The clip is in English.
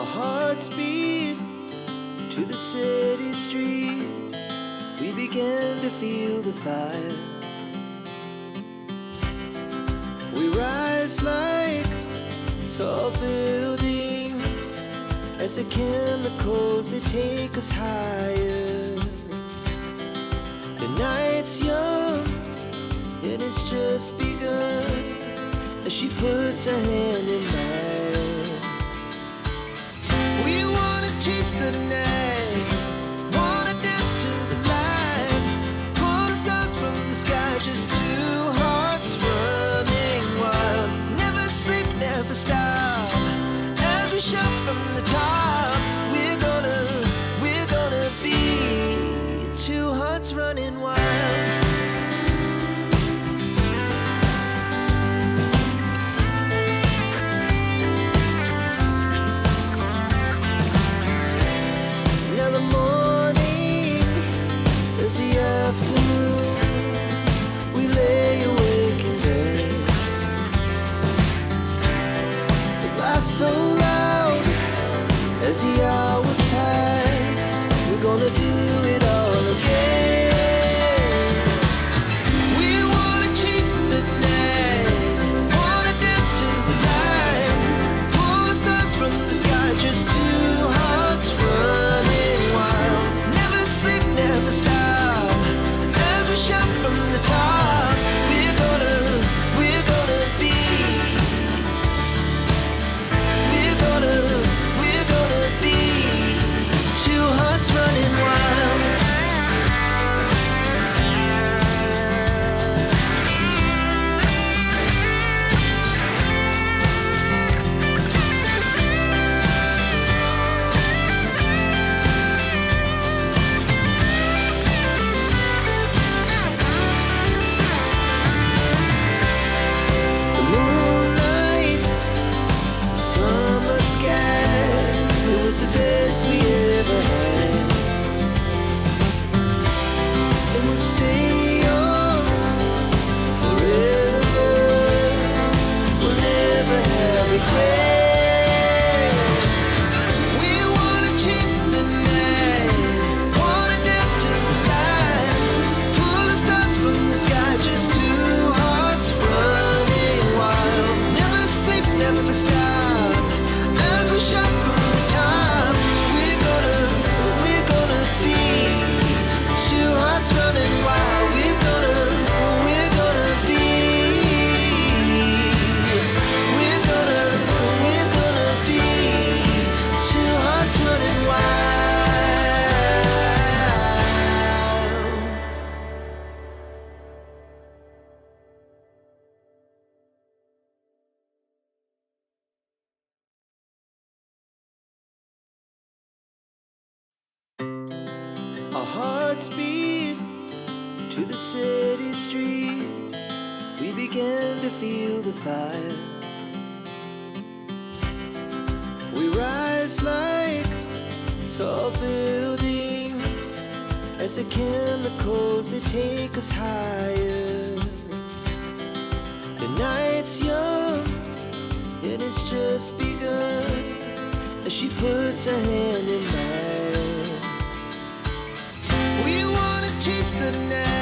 Our hearts beat to the city streets. We began to feel the fire. We rise like tall buildings as the chemicals, they take us higher. The night's young and it's just begun as she puts her hand in mine. We wanna chase the night, wanna dance to the light, pull the stars from the sky, just two hearts running wild. Never sleep, never stop, as we shout from the top. We're gonna be two hearts running wild. So loud as the hours pass, we're gonna do it all again. We wanna chase the night, wanna dance to the light, pull the stars from the sky, just two hearts running wild. Never sleep, never stop, as we shout from the top. We're gonna be two hearts running wild. The moonlight, summer sky, it was the best we ever had. And we'll stay on forever. We'll never have regrets. We wanna chase the night, wanna dance to the light, pull the stars from the sky, just two hearts running wild. Never sleep, never stop, as we shout from the top. We're gonna be two hearts running wild. We're gonna be two hearts running wild. Our hearts beat to the city streets. We began to feel the fire. We rise like tall buildings as the chemicals, they take us higher. The night's young and it's just begun as she puts her hand in mine. We wanna chase the night.